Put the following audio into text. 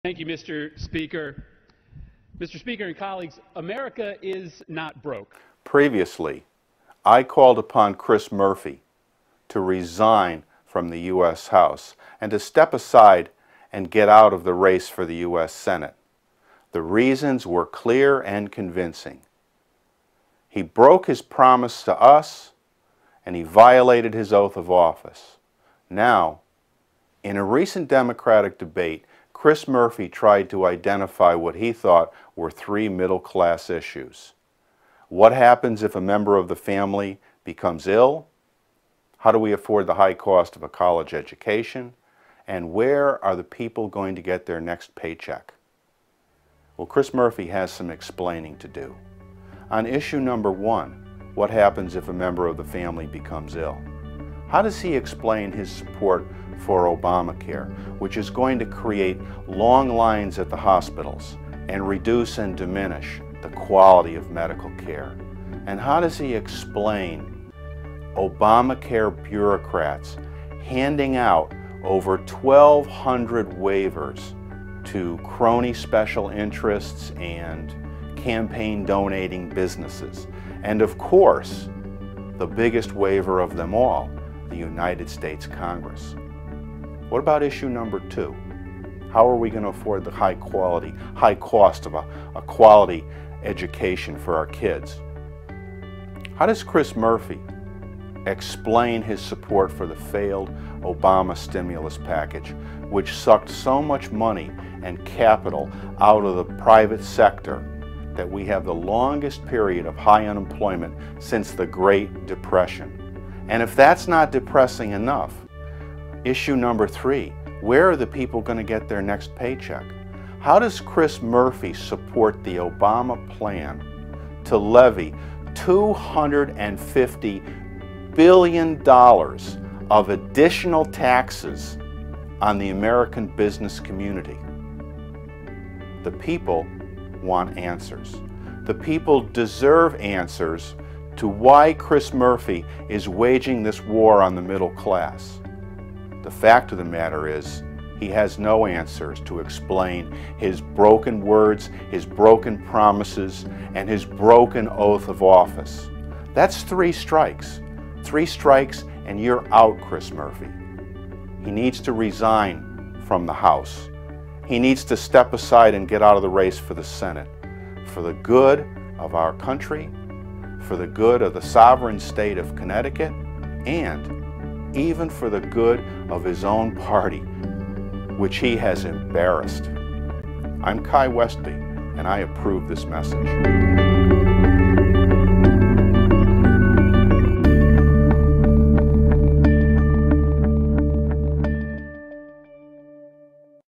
Thank you, Mr. Speaker. Mr. Speaker and colleagues, America is not broke. Previously, I called upon Chris Murphy to resign from the U.S. House and to step aside and get out of the race for the U.S. Senate. The reasons were clear and convincing. He broke his promise to us, and he violated his oath of office. Now, in a recent Democratic debate, Chris Murphy tried to identify what he thought were three middle-class issues. What happens if a member of the family becomes ill? How do we afford the high cost of a college education? And where are the people going to get their next paycheck? Well, Chris Murphy has some explaining to do. On issue number one, what happens if a member of the family becomes ill? How does he explain his support for Obamacare, which is going to create long lines at the hospitals and reduce and diminish the quality of medical care? And how does he explain Obamacare bureaucrats handing out over 1,200 waivers to crony special interests and campaign donating businesses? And of course, the biggest waiver of them all, the United States Congress. What about issue number two? How are we going to afford the high cost of a quality education for our kids? How does Chris Murphy explain his support for the failed Obama stimulus package, which sucked so much money and capital out of the private sector that we have the longest period of high unemployment since the Great Depression? And if that's not depressing enough, issue number three, where are the people going to get their next paycheck? How does Chris Murphy support the Obama plan to levy $250 billion of additional taxes on the American business community? The people want answers. The people deserve answers to why Chris Murphy is waging this war on the middle class. The fact of the matter is, he has no answers to explain his broken words, his broken promises, and his broken oath of office. That's three strikes. 3 strikes and you're out, Chris Murphy. He needs to resign from the House. He needs to step aside and get out of the race for the Senate, for the good of our country, for the good of the sovereign state of Connecticut, and even for the good of his own party, which he has embarrassed. I'm Westby, and I approve this message.